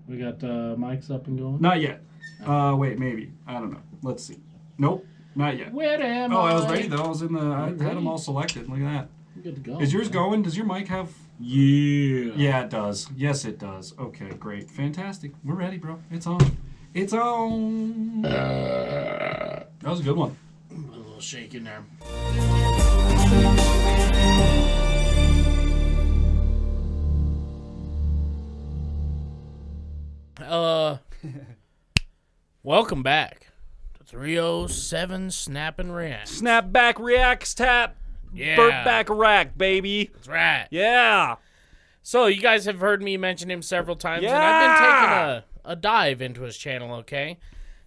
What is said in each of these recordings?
We got mics up and going? Not yet. Wait, maybe. I don't know. Let's see. Nope, not yet. Where am I? Oh, I was ready though. I had them all selected. Look at that. Good to go. Is yours going? Does your mic have... Yeah. Yeah, it does. Yes, it does. Okay, great. Fantastic. We're ready, bro. It's on. It's on. That was a good one. A little shake in there. Welcome back to 307 Snap and React. Snap back, reacts, tap. Yeah. Burt back, rack, baby. That's right. Yeah. So you guys have heard me mention him several times, Yeah. and I've been taking a dive into his channel, okay?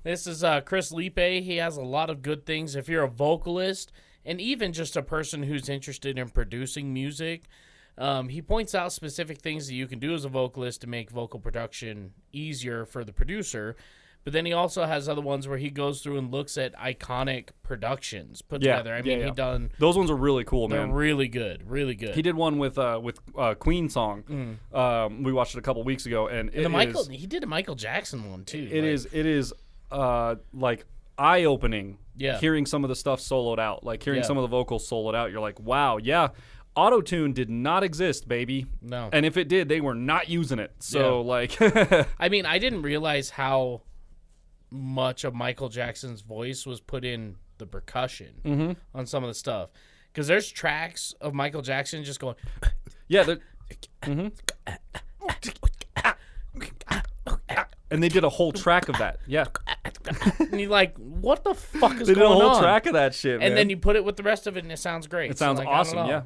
This is Chris Liepe. He has a lot of good things. If you're a vocalist and even just a person who's interested in producing music, he points out specific things that you can do as a vocalist to make vocal production easier for the producer. But then he also has other ones where he goes through and looks at iconic productions put together. I mean, he done... Those ones are really cool, They're man. really good, really good. He did one with Queen song. We watched it a couple weeks ago, and he did a Michael Jackson one, too. It is like eye-opening hearing some of the stuff soloed out. Like, hearing some of the vocals soloed out, you're like, wow, yeah. Auto-tune did not exist, baby. No. And if it did, they were not using it. So, like... I mean, I didn't realize how much of Michael Jackson's voice was put in the percussion on some of the stuff. Because there's tracks of Michael Jackson just going... Yeah, and they did a whole track of that. Yeah. And you're like, what the fuck is They going on? did a whole track of that shit, man. And then you put it with the rest of it, and it sounds great. It sounds awesome, yeah.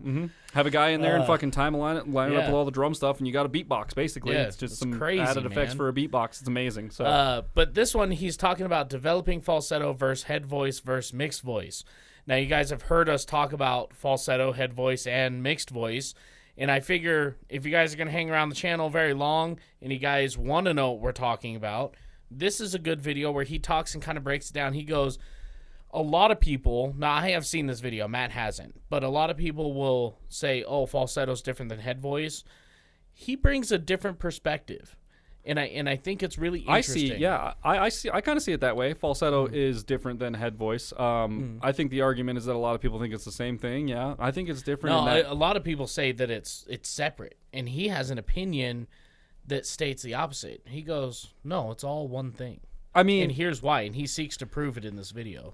Have a guy in there and fucking line it up with all the drum stuff, and you got a beatbox, basically. Yeah, it's just some crazy, added effects man. for a beatbox. It's amazing. So, but this one, he's talking about developing falsetto versus head voice versus mixed voice. Now, you guys have heard us talk about falsetto, head voice, and mixed voice. And I figure if you guys are going to hang around the channel very long and you guys want to know what we're talking about, this is a good video where he talks and kind of breaks it down. He goes, a lot of people, now I have seen this video, Matt hasn't, but a lot of people will say, oh, falsetto's different than head voice. He brings a different perspective. And I think it's really interesting. I kind of see it that way. Falsetto is different than head voice. I think the argument is that a lot of people think it's the same thing. Yeah, I think it's different. No, a lot of people say that it's separate, and he has an opinion that states the opposite. He goes, no, it's all one thing. I mean, and here's why, and he seeks to prove it in this video.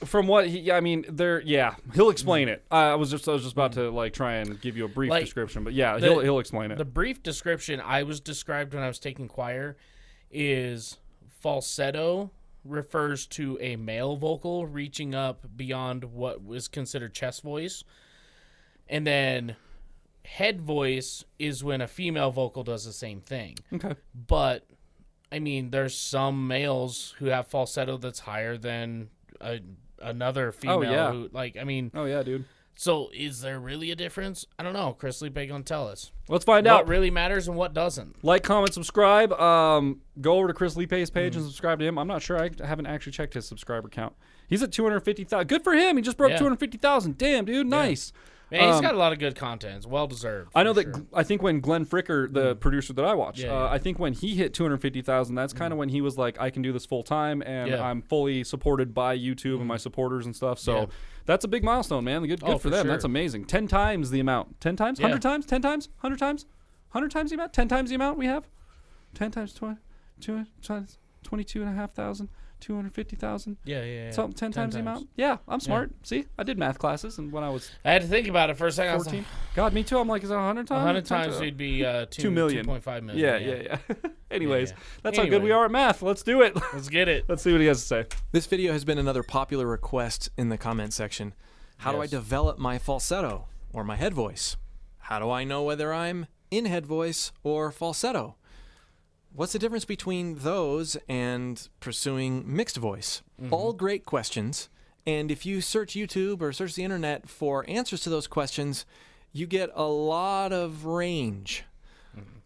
From what he'll explain it. I was just about to like try and give you a brief description, but yeah, he'll explain it. The brief description I was described when I was taking choir is falsetto refers to a male vocal reaching up beyond what was considered chest voice, and then head voice is when a female vocal does the same thing. Okay, but I mean, there's some males who have falsetto that's higher than another female. Oh, yeah. Who, like, I mean... Oh, yeah, dude. So, is there really a difference? I don't know. Chris Liepe gonna tell us. Let's find out. What really matters and what doesn't. Like, comment, subscribe. Go over to Chris Liepe's page and subscribe to him. I'm not sure. I haven't actually checked his subscriber count. He's at 250,000. Good for him. He just broke 250,000. Damn, dude. Nice. Man, he's got a lot of good content. It's well deserved. I know that. I think when Glenn Fricker, the producer that I watch, I think when he hit 250,000, that's kind of when he was like, I can do this full time, and I'm fully supported by YouTube and my supporters and stuff. So that's a big milestone, man. Good for them. Sure. That's amazing. 10 times the amount. 10 times? 100 times? 10 times? 100 times? 100 times the amount? 10 times the amount we have? 10 times 20, 22,500. 250,000. Yeah. So 10 times the amount. Yeah, I'm smart. See, I did math classes, and when I was I had to think about it for a second. 14. God, me too. I'm like, is it 100 times? 100 times would be 2 million. 2.5 million. Yeah. Anyways, that's how good we are at math. Let's do it. Let's get it. Let's see what he has to say. This video has been another popular request in the comment section. How do I develop my falsetto or my head voice? How do I know whether I'm in head voice or falsetto? What's the difference between those and pursuing mixed voice? All great questions. And if you search YouTube or search the internet for answers to those questions, you get a lot of range.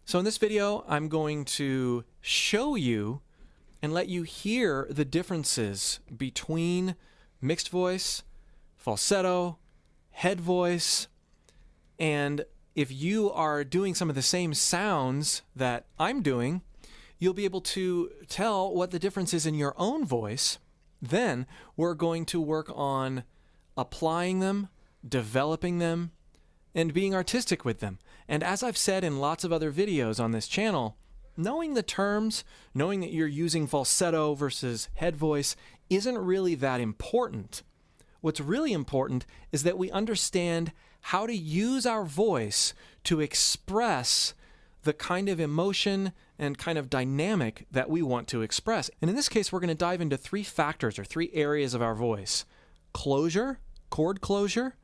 So in this video, I'm going to show you and let you hear the differences between mixed voice, falsetto, head voice, and if you are doing some of the same sounds that I'm doing, you'll be able to tell what the difference is in your own voice. Then we're going to work on applying them, developing them, and being artistic with them. And as I've said in lots of other videos on this channel, knowing the terms, knowing that you're using falsetto versus head voice isn't really that important. What's really important is that we understand how to use our voice to express the kind of emotion and kind of dynamic that we want to express. And in this case, we're going to dive into 3 factors or 3 areas of our voice: closure, chord closure,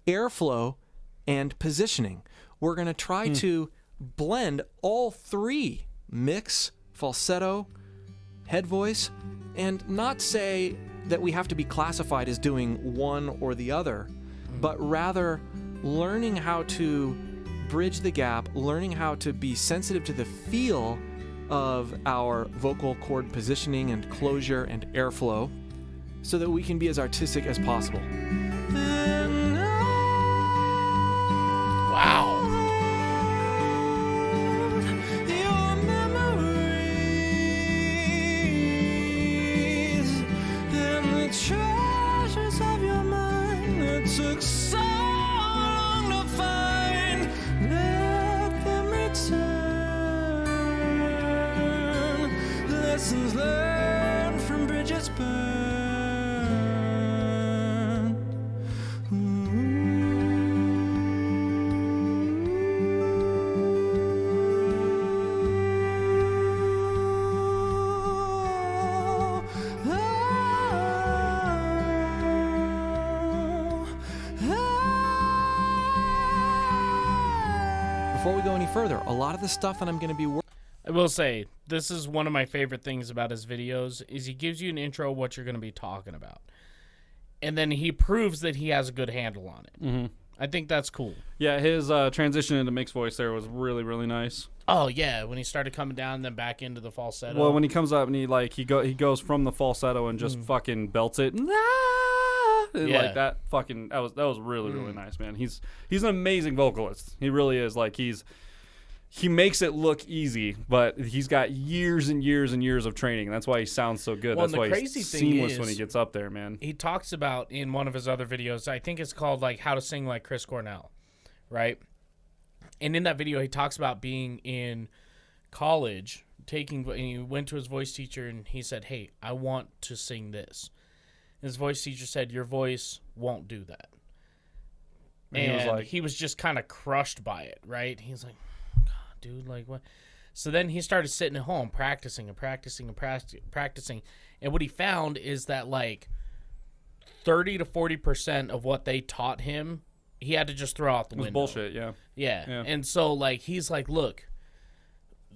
airflow, and positioning. We're going to try to blend all 3: mix, falsetto, head voice, and not say that we have to be classified as doing one or the other, but rather learning how to bridge the gap, learning how to be sensitive to the feel of our vocal cord positioning and closure and airflow so that we can be as artistic as possible. Wow. Treasures of your mind that took so long to find, let them return. Lessons learned from bridges burned. Before we go any further, a lot of the stuff that I'm going to be I will say, this is one of my favorite things about his videos, is he gives you an intro of what you're going to be talking about. And then he proves that he has a good handle on it. Mm-hmm. I think that's cool. Yeah, his transition into mixed voice there was really, really nice. Oh, yeah, when he started coming down and then back into the falsetto. Well, when he comes up and he goes from the falsetto and just fucking belts it. Like that fucking that was really, really nice, man. He's an amazing vocalist. He really is. Like he makes it look easy, but he's got years and years and years of training. That's why he sounds so good. Well, that's why crazy he's thing seamless is, when he gets up there, man. He talks about in one of his other videos, I think it's called like How to Sing Like Chris Cornell, right? And in that video, he talks about being in college, and he went to his voice teacher and he said, "Hey, I want to sing this." And his voice teacher said, "Your voice won't do that." And he was just kind of crushed by it, right? He's like, "God, dude, like what?" So then he started sitting at home practicing. And what he found is that like 30 to 40% of what they taught him, he had to just throw out the window. Bullshit, yeah. Yeah. And so like he's like, "Look,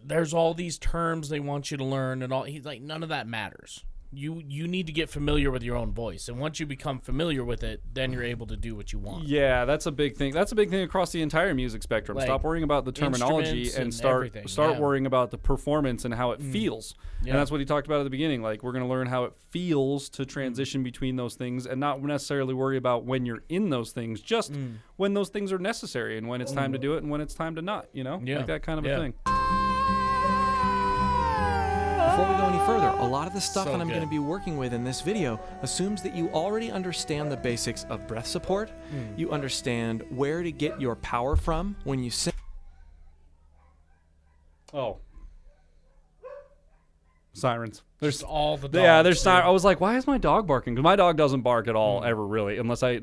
there's all these terms they want you to learn and all." He's like, "None of that matters. You need to get familiar with your own voice, and once you become familiar with it, then you're able to do what you want." Yeah, that's a big thing. That's a big thing across the entire music spectrum. Like, stop worrying about the terminology and start worrying about the performance and how it feels. Yeah. And that's what he talked about at the beginning. Like, we're going to learn how it feels to transition between those things and not necessarily worry about when you're in those things, just when those things are necessary and when it's time to do it and when it's time to not, like that kind of a thing. Before we go any further, a lot of the stuff that I'm going to be working with in this video assumes that you already understand the basics of breath support. You understand where to get your power from when you sing. Oh. Sirens. There's all the dogs. Yeah, there's I was like, why is my dog barking? Because my dog doesn't bark at all, ever really, unless I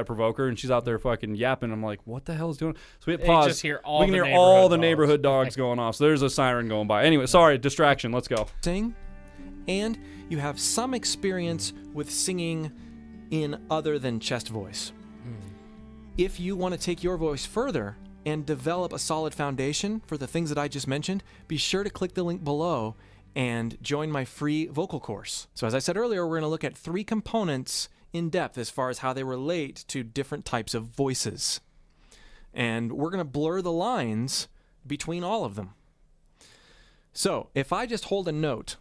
provoke her and she's out there fucking yapping. I'm like, what the hell is doing? So we hit pause. Just hear all we can hear all the neighborhood dogs going off. So there's a siren going by. Anyway, sorry, distraction. Let's go. Sing, and you have some experience with singing in other than chest voice. If you want to take your voice further and develop a solid foundation for the things that I just mentioned, be sure to click the link below and join my free vocal course. So as I said earlier, we're going to look at 3 components in depth as far as how they relate to different types of voices. And we're going to blur the lines between all of them. So if I just hold a note,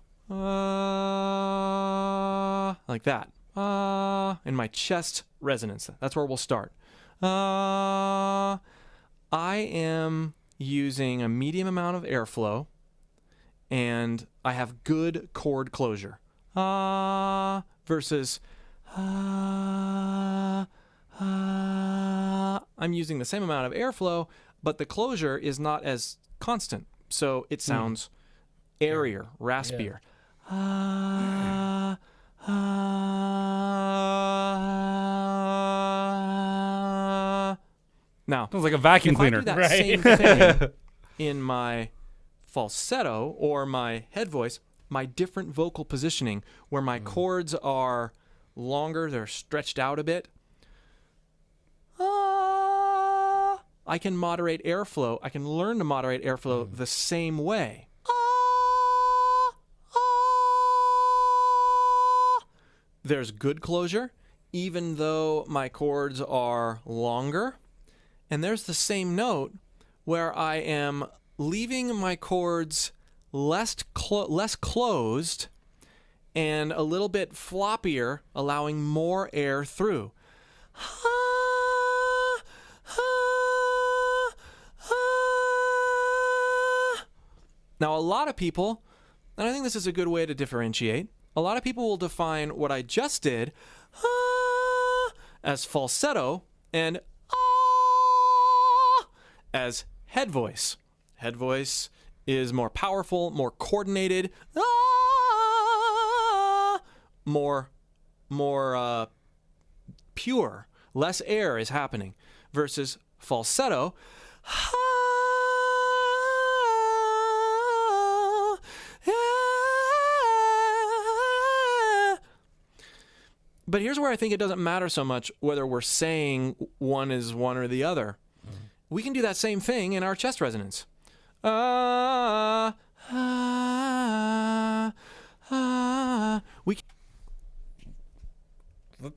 like that, in my chest resonance, that's where we'll start. I am using a medium amount of airflow, and I have good chord closure. Ah versus ah. I'm using the same amount of airflow, but the closure is not as constant, so it sounds airier, raspier. Now, sounds like a vacuum cleaner. If I do that same thing in my falsetto or my head voice, my different vocal positioning, where my chords are longer, they're stretched out a bit, I can moderate airflow. I can learn to moderate airflow the same way. There's good closure, even though my chords are longer. And there's the same note where I am leaving my chords less closed and a little bit floppier, allowing more air through. Now, a lot of people, and I think this is a good way to differentiate, a lot of people will define what I just did as falsetto and as head voice. Head voice is more powerful, more coordinated, more pure. Less air is happening versus falsetto. But here's where I think it doesn't matter so much whether we're saying one is one or the other. We can do that same thing in our chest resonance. That's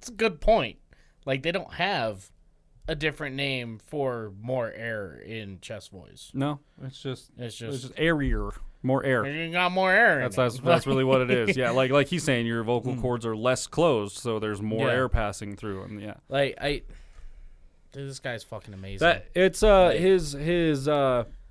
a good point. Like, they don't have a different name for more air in chest voice. No, it's just airier, more air. You got more air. That's really what it is. Yeah, like he's saying, your vocal cords are less closed, so there's more air passing through them. Yeah, dude, this guy's fucking amazing. It's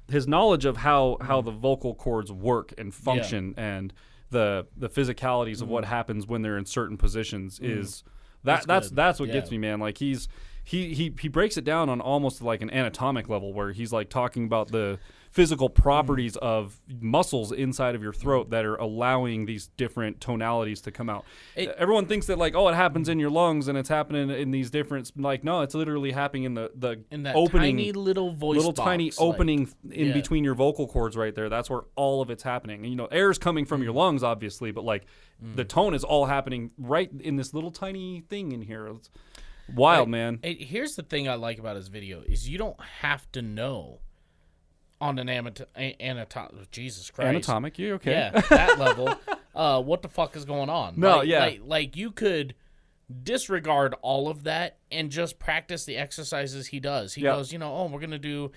his knowledge of how the vocal cords work and function and the physicalities of what happens when they're in certain positions is that's what gets me, man. Like he breaks it down on almost like an anatomic level, where he's like talking about the physical properties of muscles inside of your throat that are allowing these different tonalities to come out. Everyone thinks that like, oh, it happens in your lungs and it's happening in these different, like, no, it's literally happening in that opening, tiny little voice box, tiny opening in between your vocal cords right there. That's where all of it's happening. And, air is coming from your lungs, obviously, but like the tone is all happening right in this little tiny thing in here. It's wild, man. Here's the thing I like about his video is you don't have to know on an Jesus Christ. Anatomic, you okay? Yeah, that level. What the fuck is going on? No, Like you could disregard all of that and just practice the exercises he does. He goes, we're going to do,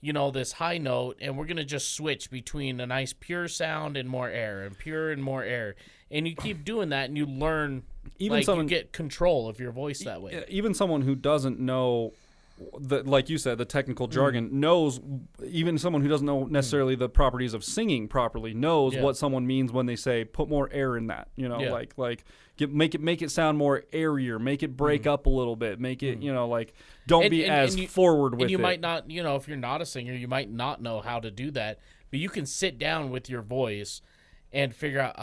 this high note, and we're going to just switch between a nice pure sound and more air, and pure and more air. And you keep doing that, and you learn, you get control of your voice that way. Even someone who doesn't know, like you said, the technical jargon knows. Even someone who doesn't know necessarily the properties of singing properly knows what someone means when they say put more air in that. Make it sound more airier, make it break up a little bit, make it don't be as forward with it. And you might not, if you're not a singer, you might not know how to do that, but you can sit down with your voice and figure out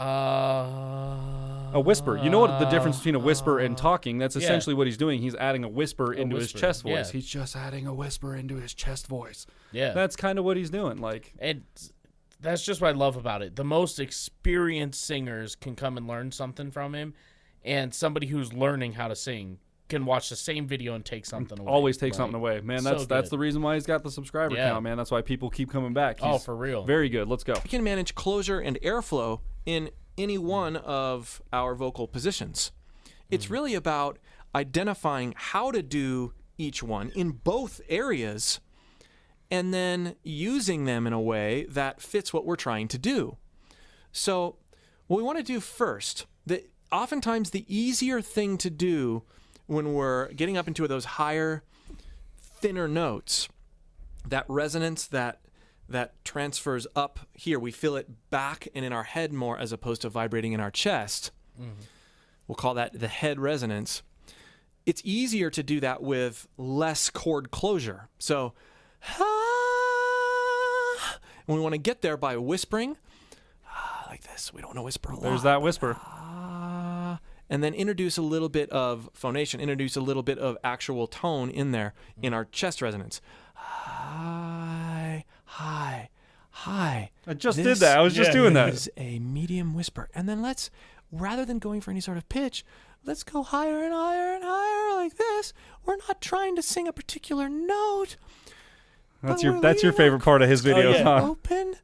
a whisper. You know what the difference between a whisper and talking? That's essentially what he's doing. He's adding a whisper into his chest voice. He's just adding a whisper into his chest voice. Yeah, that's kind of what he's doing. And that's just what I love about it. The most experienced singers can come and learn something from him, and somebody who's learning how to sing can watch the same video and take something away. Always take something away, man. That's the reason why he's got the subscriber count, man. That's why people keep coming back. He's for real. Very good. Let's go. We can manage closure and airflow in any one of our vocal positions. It's really about identifying how to do each one in both areas and then using them in a way that fits what we're trying to do. So what we want to do first, oftentimes the easier thing to do when we're getting up into those higher, thinner notes, that resonance, that that transfers up here. We feel it back and in our head more as opposed to vibrating in our chest. We'll call that the head resonance. It's easier to do that with less chord closure. So, when we want to get there by whispering, like this. We don't want to whisper a lot. There's that whisper. And then introduce a little bit of phonation, introduce a little bit of actual tone in there in our chest resonance. Hi, hi, hi. I just did that. I was just doing that. This is a medium whisper. And then let's, rather than going for any sort of pitch, let's go higher and higher and higher like this. We're not trying to sing a particular note. That's your favorite part of his videos, huh? Open,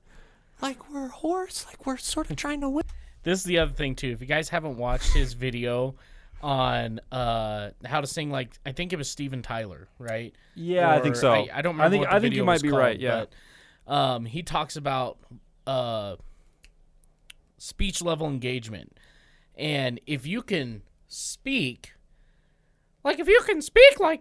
like we're hoarse, like we're sort of trying to whisper. This is the other thing, too. If you guys haven't watched his video on how to sing, like, I think it was Steven Tyler, right? Yeah, I think so. I don't remember what the I think video you might was be called, right, yeah. But, he talks about speech level engagement. And if you can speak, like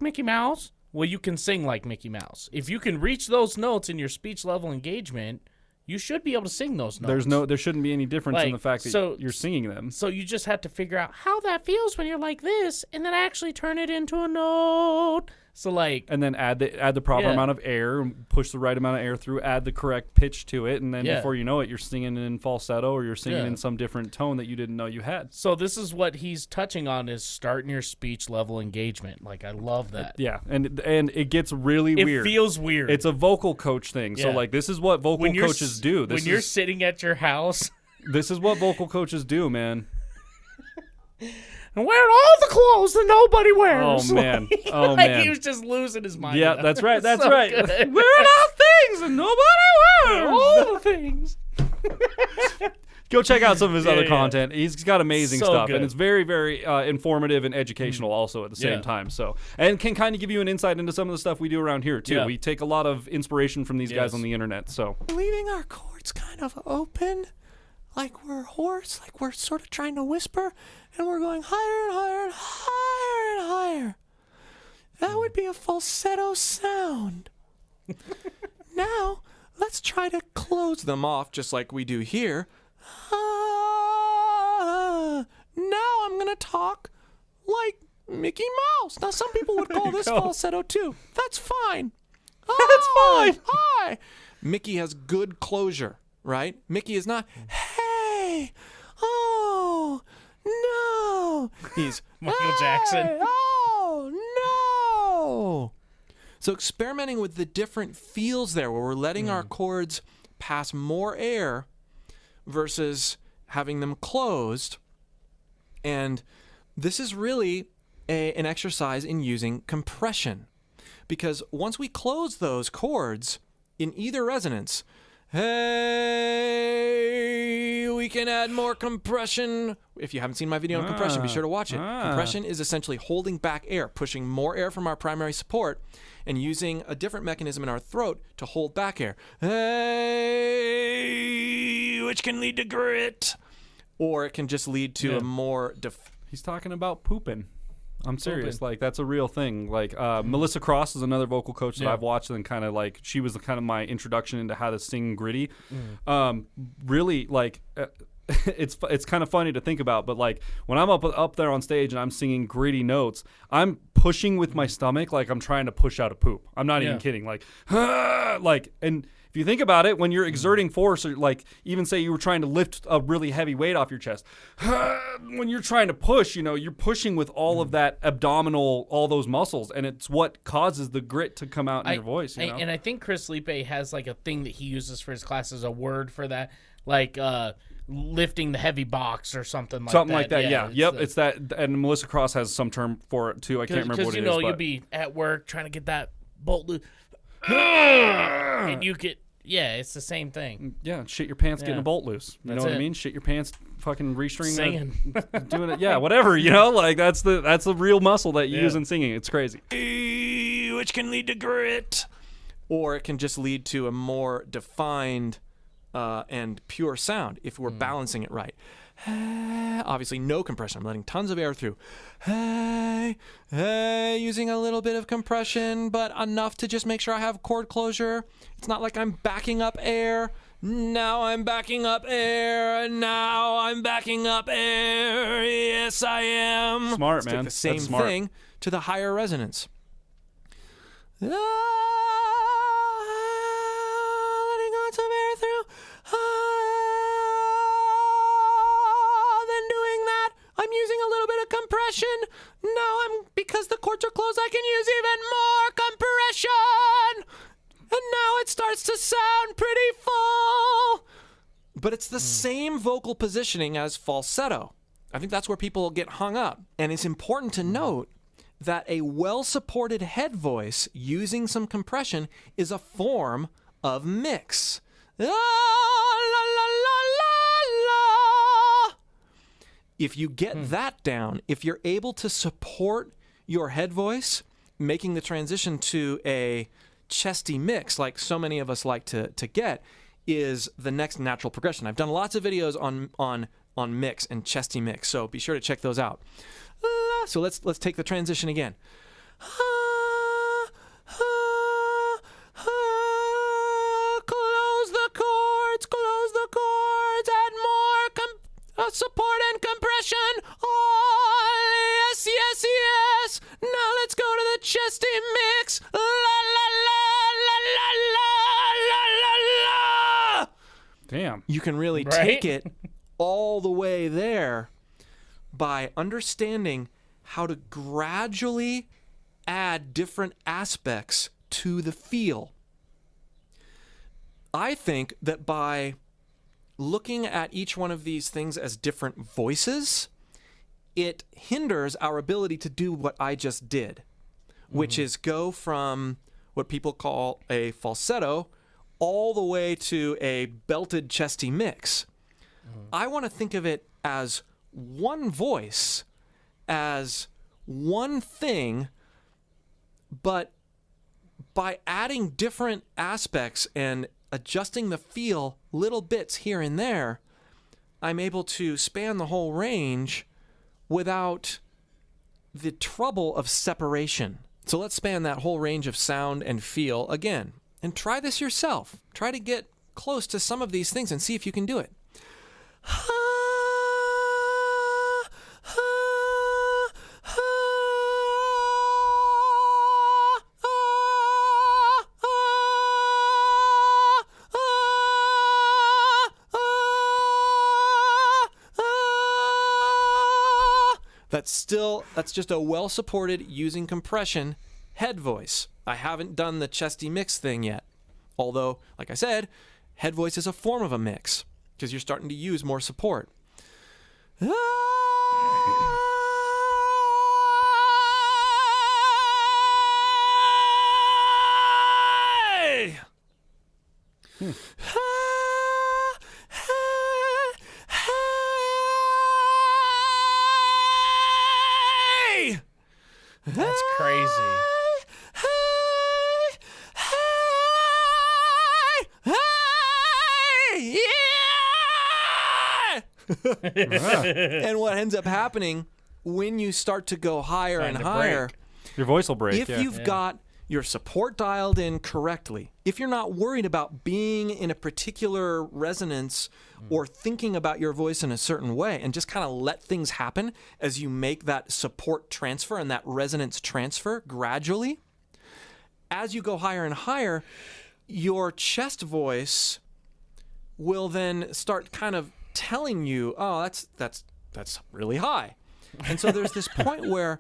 Mickey Mouse, well, you can sing like Mickey Mouse. If you can reach those notes in your speech level engagement, you should be able to sing those notes. There shouldn't be any difference in the fact that you're singing them. So you just have to figure out how that feels when you're like this, and then actually turn it into a note. So and then add the proper amount of air, and push the right amount of air through, add the correct pitch to it, and then before you know it, you're singing in falsetto or you're singing in some different tone that you didn't know you had. So this is what he's touching on, is starting your speech level engagement. Like, I love that. Yeah, and it gets really weird. It feels weird. It's a vocal coach thing. So like, this is what vocal coaches do. When you're sitting at your house. This is what vocal coaches do, man. And wearing all the clothes that nobody wears. Oh, man. Man. He was just losing his mind. Yeah, that's right. That's so right. Good. Wearing all things and nobody wears. All the things. Go check out some of his other content. He's got amazing stuff. Good. And it's very, very informative and educational also at the same time. So, and can kind of give you an insight into some of the stuff we do around here, too. We take a lot of inspiration from these guys on the internet. So, leaving our chords kind of open, like we're hoarse, like we're sort of trying to whisper, and we're going higher and higher and higher and higher. That would be a falsetto sound. Now, let's try to close them off just like we do here. Now I'm going to talk like Mickey Mouse. Now, some people would call this falsetto too. That's fine. That's fine. Hi. Mickey has good closure, right? Mickey is not, hey, oh, no. He's Michael Jackson. Oh, no. So experimenting with the different feels there, where we're letting our chords pass more air versus having them closed. And this is really an exercise in using compression. Because once we close those chords in either resonance, hey, we can add more compression. If you haven't seen my video on compression, be sure to watch it. Compression is essentially holding back air, pushing more air from our primary support, and using a different mechanism in our throat to hold back air. Hey, which can lead to grit. Or it can just lead to a more... He's talking about pooping. I'm serious. Like, that's a real thing. Like, Melissa Cross is another vocal coach that I've watched, and kind of like, she was kind of my introduction into how to sing gritty. Really, like, it's kind of funny to think about, but like, when I'm up there on stage and I'm singing gritty notes, I'm pushing with my stomach like I'm trying to push out a poop. I'm not even kidding. Like, and if you think about it, when you're exerting force, or like, even say you were trying to lift a really heavy weight off your chest, when you're trying to push, you're pushing with all of that abdominal, all those muscles, and it's what causes the grit to come out in your voice. And I think Chris Liepe has like a thing that he uses for his classes, a word for that, like lifting the heavy box or something like that. Something like that, yeah. Yep, it's that. And Melissa Cross has some term for it, too. I can't remember what it is. Because, you'll be at work trying to get that bolt loose. And you get... Yeah, it's the same thing. Yeah, shit your pants getting a bolt loose. You know what I mean? Shit your pants, fucking restring, singing, doing it. Yeah, whatever. Like, that's the real muscle that you use in singing. It's crazy. Which can lead to grit, or it can just lead to a more defined and pure sound if we're balancing it right. hey. Obviously, no compression. I'm letting tons of air through. Hey, hey, using a little bit of compression, but enough to just make sure I have chord closure. It's not like I'm backing up air. Now I'm backing up air. Now I'm backing up air. Yes, I am. Smart, Let's man. take the same thing to the higher resonance. Letting lots of air through. Then doing that, I'm using a little bit of compression. Now because the chords are closed, I can use even more compression. And now it starts to sound pretty full. But it's the same vocal positioning as falsetto. I think that's where people get hung up. And it's important to note that a well-supported head voice using some compression is a form of mix. La, la, la, la, la. If you get that down, if you're able to support your head voice, making the transition to a chesty mix, like so many of us like to get, is the next natural progression. I've done lots of videos on mix and chesty mix, so be sure to check those out. So let's take the transition again. Close the chords, add more support and compression. Oh, yes, yes, yes. Now let's go to the chesty mix. La, la, la, la, la, la, la, la. Damn. You can really take it all the way there by understanding how to gradually add different aspects to the feel. I think that by looking at each one of these things as different voices, it hinders our ability to do what I just did, which is go from what people call a falsetto all the way to a belted chesty mix. I want to think of it as one voice, as one thing, but by adding different aspects and adjusting the feel little bits here and there, I'm able to span the whole range without the trouble of separation. So let's span that whole range of sound and feel again. And try this yourself. Try to get close to some of these things and see if you can do it. That's just a well-supported using compression head voice. I haven't done the chesty mix thing yet. Although, like I said, head voice is a form of a mix because you're starting to use more support. That's crazy. And what ends up happening when you start to go higher and higher, your voice will break. If you've got your support dialed in correctly, if you're not worried about being in a particular resonance or thinking about your voice in a certain way and just kind of let things happen as you make that support transfer and that resonance transfer gradually, as you go higher and higher, your chest voice will then start kind of telling you, oh, that's really high. And so there's this point where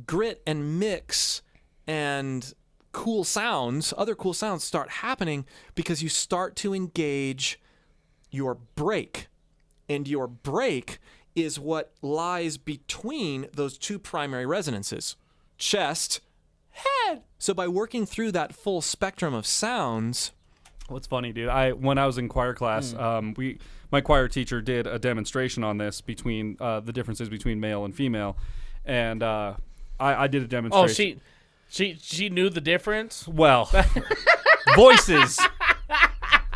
grit and mix and cool sounds, other cool sounds start happening because you start to engage your break. And your break is what lies between those two primary resonances, chest, head. So by working through that full spectrum of sounds. What's funny, dude, when I was in choir class, my choir teacher did a demonstration on this between the differences between male and female, and I did a demonstration. Oh, she knew the difference? Well, voices.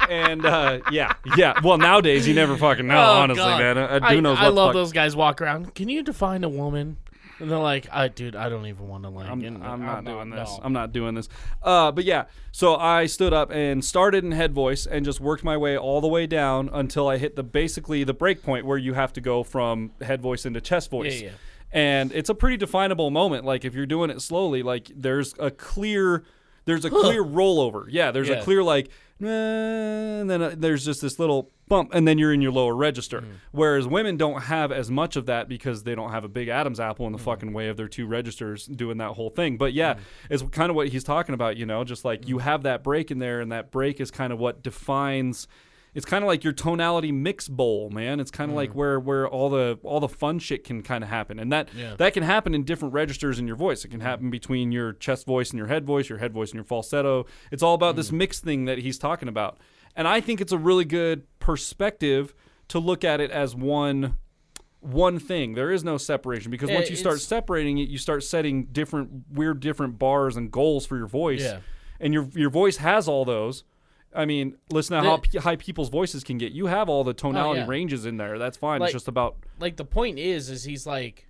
And yeah. Well, nowadays you never fucking know. Honestly, God. man. A dude knows. I love those guys walk around. Can you define a woman? And they're like, dude, I don't even want to like. I'm not doing this. No. I'm not doing this. But yeah, so I stood up and started in head voice and just worked my way all the way down until I hit basically the break point where you have to go from head voice into chest voice. Yeah. And it's a pretty definable moment. Like if you're doing it slowly, like there's a clear rollover. Yeah, there's a clear like, and then there's just this little bump, and then you're in your lower register. Whereas women don't have as much of that because they don't have a big Adam's apple in the fucking way of their two registers doing that whole thing. But yeah, it's kind of what he's talking about, just like you have that break in there, and that break is kind of what defines. It's kind of like your tonality mix bowl, man. It's kind of like where all the fun shit can kind of happen, and that can happen in different registers in your voice. It can happen between your chest voice and your head voice and your falsetto. It's all about this mix thing that he's talking about, and I think it's a really good perspective to look at it as one thing. There is no separation because once you start separating it, you start setting different bars and goals for your voice, and your voice has all those. I mean, listen to how high people's voices can get. You have all the tonality ranges in there. That's fine. It's just about... Like, the point is he's like,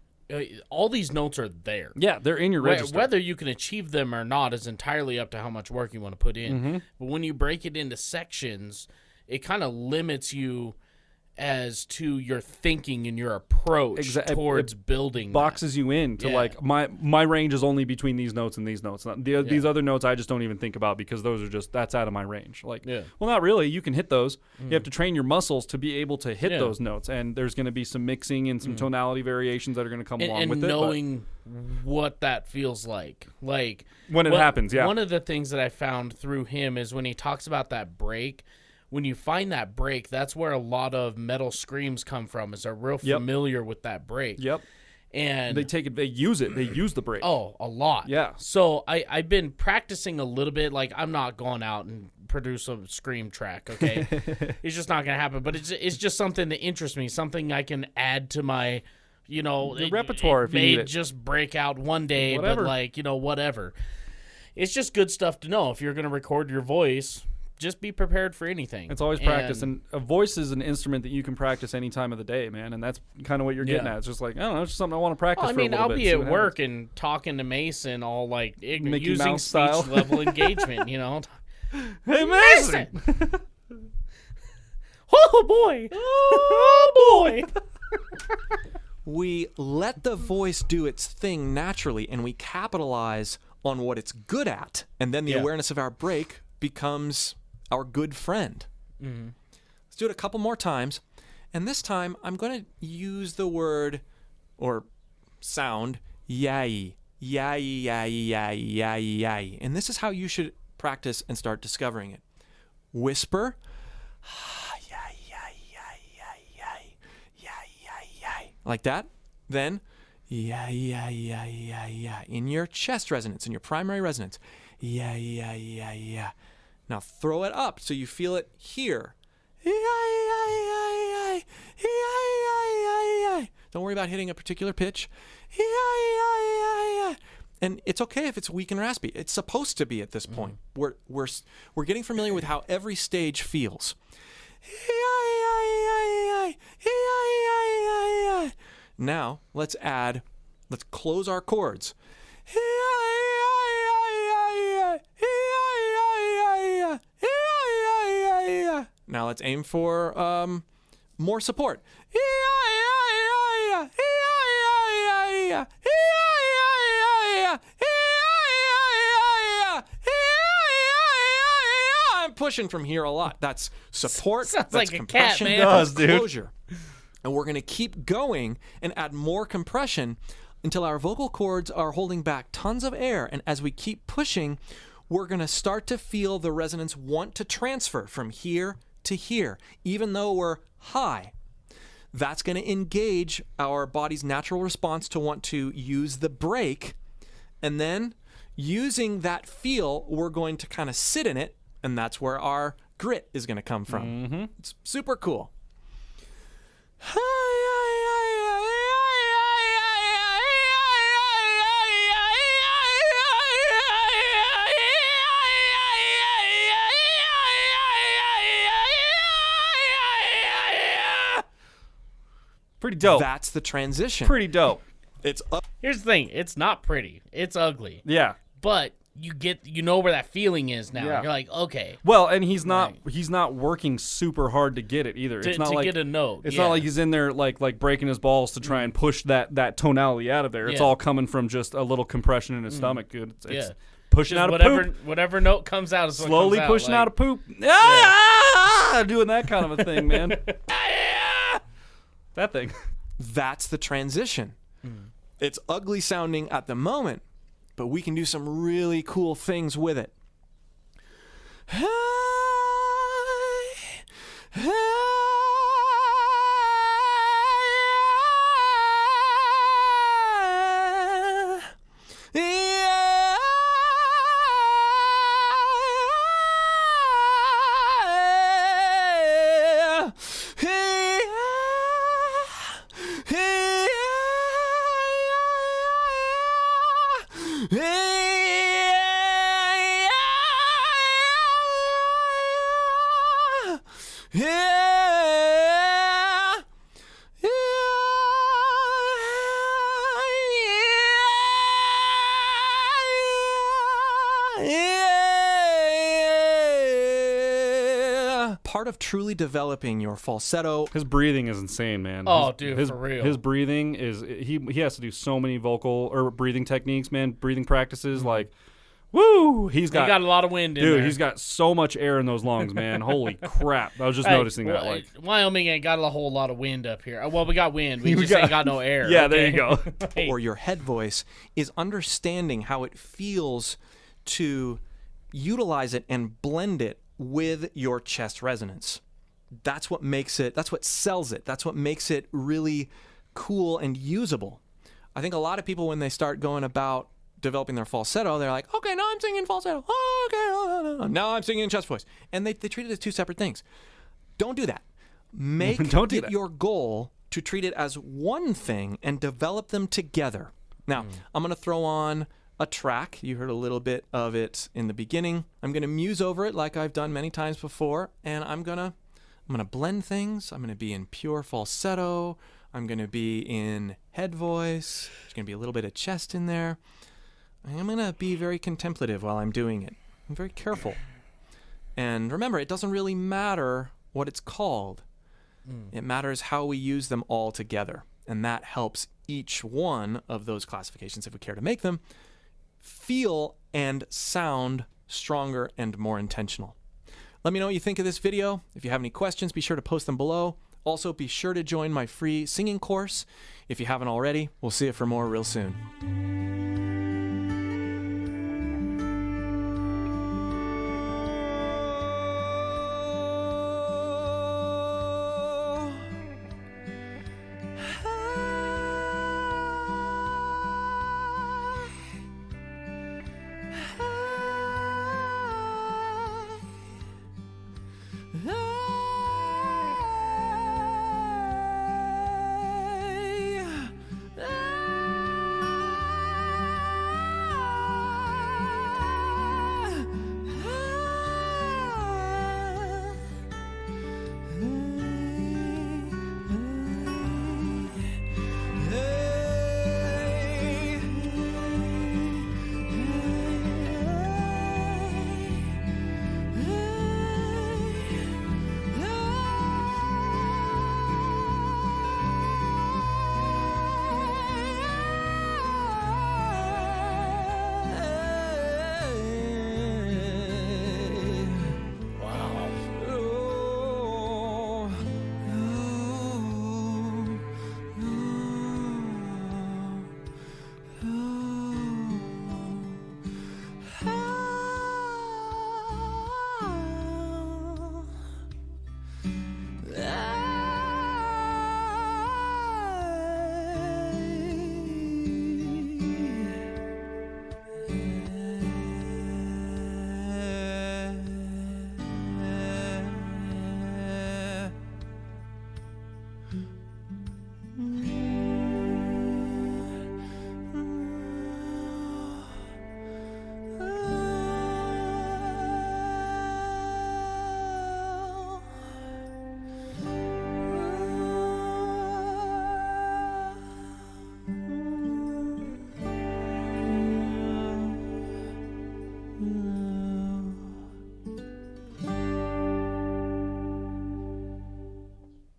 all these notes are there. Yeah, they're in your register. Whether you can achieve them or not is entirely up to how much work you want to put in. But when you break it into sections, it kind of limits you as to your thinking and your approach towards building boxes you in to like my range is only between these notes and these notes. These other notes I just don't even think about because those are that's out of my range. Like, well, not really. You can hit those. You have to train your muscles to be able to hit those notes, and there's going to be some mixing and some tonality variations that are going to come along with it. And knowing what that feels like when it happens. Yeah. One of the things that I found through him is when he talks about that break. When you find that break, that's where a lot of metal screams come from. Is they're real familiar with that break. Yep. And they take it. They use it. They use the break. Oh, a lot. Yeah. So I've been practicing a little bit. Like I'm not going out and produce a scream track. Okay, it's just not gonna happen. But it's just something that interests me. Something I can add to my, the repertoire. If you need it. Just break out one day, whatever. But whatever. It's just good stuff to know if you're gonna record your voice. Just be prepared for anything. It's always practice, and a voice is an instrument that you can practice any time of the day, man. And that's kind of what you're getting at. It's just like, I don't know, it's just something I want to practice for a little bit. I'll be at work and talking to Mason all like ignorant, using speech level engagement, Hey, Mason! Oh, boy! Oh, boy! We let the voice do its thing naturally, and we capitalize on what it's good at, and then the awareness of our break becomes our good friend. Let's do it a couple more times. And this time, I'm going to use the word or sound yai. Yai, yai, yai, yai, yai. And this is how you should practice and start discovering it. Whisper. Yai, yai, yai, yai, yai, yai, yai, yai. Like that. Then yai, yai, yai, yai, yai. In your chest resonance, in your primary resonance. Yai, yai, yai, yai. Now throw it up so you feel it here. Don't worry about hitting a particular pitch. And it's okay if it's weak and raspy. It's supposed to be at this point. We're getting familiar with how every stage feels. Now let's close our chords. Now let's aim for more support. I'm pushing from here a lot. That's support. Sounds that's like a compression. cat, man. Does, dude. Closure. And we're going to keep going and add more compression until our vocal cords are holding back tons of air. And as we keep pushing, we're going to start to feel the resonance want to transfer from here to here, even though we're high. That's going to engage our body's natural response to want to use the break. And then using that feel, we're going to kind of sit in it. And that's where our grit is going to come from. It's super cool. Pretty dope. That's the transition. Pretty dope. It's up. Here's the thing. It's not pretty. It's ugly. Yeah. But you know where that feeling is now. Yeah. You're like, okay. Well, and he's not working super hard to get it either. It's not to like get a note. It's not like he's in there like breaking his balls to try and push that tonality out of there. It's all coming from just a little compression in his stomach. It's pushing out a poop. Whatever note comes out is slowly what comes pushing out a poop. Doing that kind of a thing, man. That thing. That's the transition. It's ugly sounding at the moment, but we can do some really cool things with it. Part of truly developing your falsetto. His breathing is insane, man. Oh, dude, for real. His breathing is he has to do so many vocal or breathing techniques, man. Breathing practices, like, woo. He got a lot of wind in there. Dude, he's got so much air in those lungs, man. Holy crap! I was just noticing that. Like, Wyoming ain't got a whole lot of wind up here. Well, we got wind. We just ain't got no air. Yeah, there you go. Or your head voice is understanding how it feels to utilize it and blend it with your chest resonance. That's what makes it, that's what sells it. That's what makes it really cool and usable. I think a lot of people, when they start going about developing their falsetto, they're like, okay, now I'm singing falsetto. Okay, now I'm singing chest voice. And they treat it as two separate things. Don't do that. Make it your goal to treat it as one thing and develop them together. Now, I'm going to throw on a track. You heard a little bit of it in the beginning. I'm going to muse over it like I've done many times before, and I'm going to blend things. I'm going to be in pure falsetto. I'm going to be in head voice. There's going to be a little bit of chest in there. I'm going to be very contemplative while I'm doing it. I'm very careful. And remember, it doesn't really matter what it's called. It matters how we use them all together. And that helps each one of those classifications, if we care to make them, feel and sound stronger and more intentional. Let me know what you think of this video. If you have any questions, be sure to post them below. Also, be sure to join my free singing course if you haven't already. We'll see you for more real soon.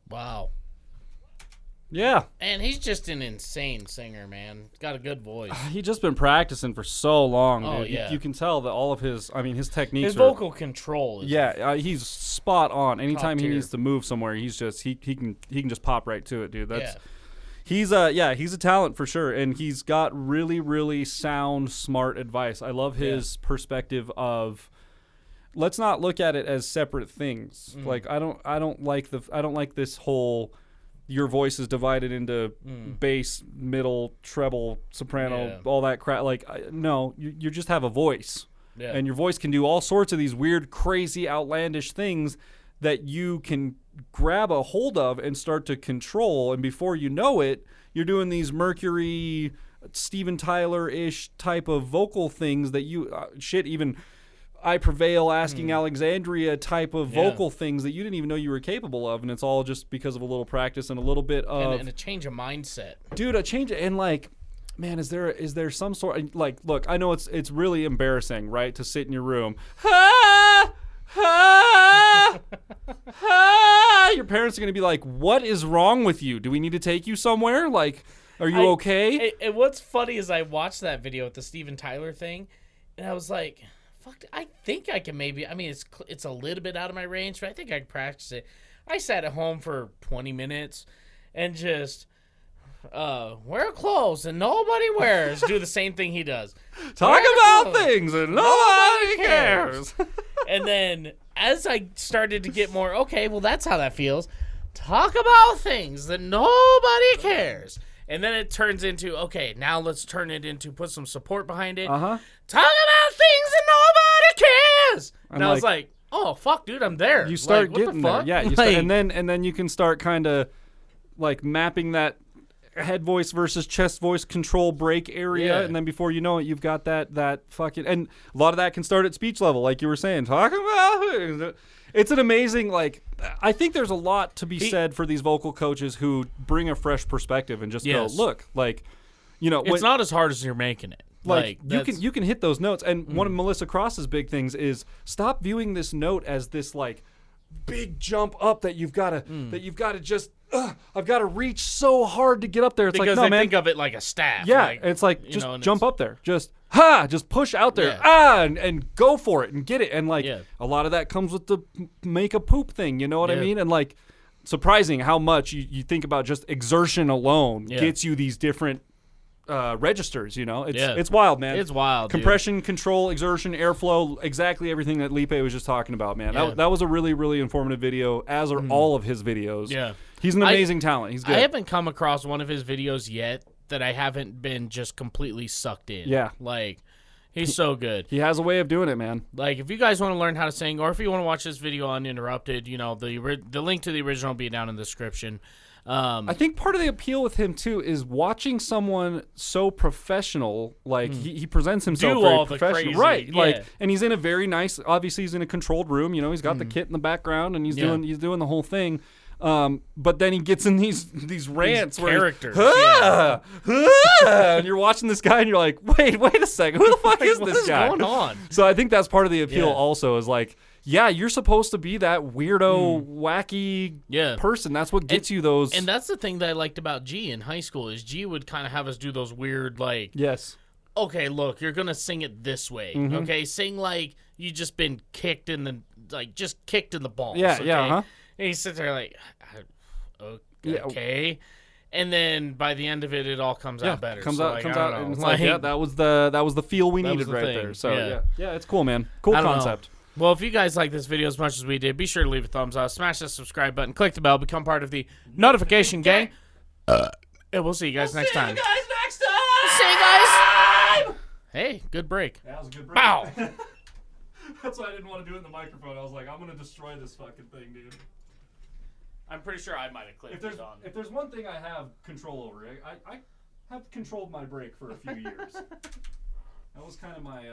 Wow. Yeah. And he's just an insane singer, man. He's got a good voice. He's just been practicing for so long, dude. Oh, yeah. You can tell that all of his techniques His vocal control is he's spot on. Anytime he tier. needs to move somewhere, he's just he can just pop right to it, dude. That's yeah. he's a talent for sure, and he's got really, really sound, smart advice. I love his perspective of let's not look at it as separate things. Like I don't like this whole your voice is divided into bass, middle, treble, soprano, all that crap. Like no, you just have a voice. Yeah. And your voice can do all sorts of these weird, crazy, outlandish things that you can grab a hold of and start to control. And before you know it, you're doing these Mercury, Steven Tyler-ish type of vocal things that you even I Prevail, Asking Alexandria type of vocal things that you didn't even know you were capable of. And it's all just because of a little practice and a little bit of... And a change of mindset. Dude, a change... And like... Man, is there some sort like look, I know it's really embarrassing, right, to sit in your room. Your parents are going to be like, "What is wrong with you? Do we need to take you somewhere? Like, are you okay?" And what's funny is I watched that video with the Steven Tyler thing, and I was like, "Fuck, I think I can maybe. I mean, it's a little bit out of my range, but I think I can practice it." I sat at home for 20 minutes and just wear clothes and nobody wears. Do the same thing he does. Talk about things and nobody cares. And then as I started to get more, okay, well, that's how that feels. Talk about things that nobody cares. And then it turns into, okay, now let's turn it into put some support behind it. Talk about things that nobody cares. And I was like, oh, fuck, dude, I'm there. You start like, getting there. Yeah, and then you can start kind of like mapping that head voice versus chest voice control break area, and then before you know it, you've got that fucking, and a lot of that can start at speech level, like you were saying, talking about. It's an amazing, like, I think there's a lot to be said for these vocal coaches who bring a fresh perspective and just go, look, like, you know, it's not as hard as you're making it. Like you can hit those notes, and one of Melissa Cross's big things is stop viewing this note as this like big jump up that you've got to just. I've got to reach so hard to get up there. It's because like, no, they man. think of it like a staff. Yeah, like, it's like, just jump up there. Just push out there. Yeah. And go for it and get it. And like, a lot of that comes with the make a poop thing, you know what I mean? And like, surprising how much you think about just exertion alone gets you these different registers, you know? It's wild, man. It's wild, Compression, control, exertion, airflow, exactly everything that Liepe was just talking about, man. That was a really, really informative video, as are all of his videos. Yeah. He's an amazing talent. He's good. I haven't come across one of his videos yet that I haven't been just completely sucked in. Yeah. Like, he's so good. He has a way of doing it, man. Like, if you guys want to learn how to sing, or if you want to watch this video uninterrupted, you know, the link to the original will be down in the description. I think part of the appeal with him, too, is watching someone so professional. Like, he presents himself very professional. Right. Yeah. Like, and he's in a very nice, obviously he's in a controlled room. You know, he's got the kit in the background, and he's doing the whole thing. But then he gets in these rants these where characters, and you're watching this guy and you're like, wait a second, who the fuck is this guy? What's going on? So I think that's part of the appeal also, is like, yeah, you're supposed to be that weirdo, wacky person. That's what gets you those. And that's the thing that I liked about G in high school, is G would kind of have us do those weird, like, okay, look, you're gonna sing it this way. Okay, sing like you just been kicked in the balls. Okay? And he sits there like, okay. And then by the end of it, it all comes out better. Comes out, and it's like, that was the feel we needed right there. So yeah, it's cool, man. Cool concept. Well, if you guys like this video as much as we did, be sure to leave a thumbs up, smash that subscribe button, click the bell, become part of the notification gang. And we'll see you guys next time. See you guys. Hey, good break. That was a good break. Bow. That's why I didn't want to do it in the microphone. I was like, I'm gonna destroy this fucking thing, dude. I'm pretty sure I might have clicked it on. If there's one thing I have control over, I have controlled my break for a few years. That was kind of my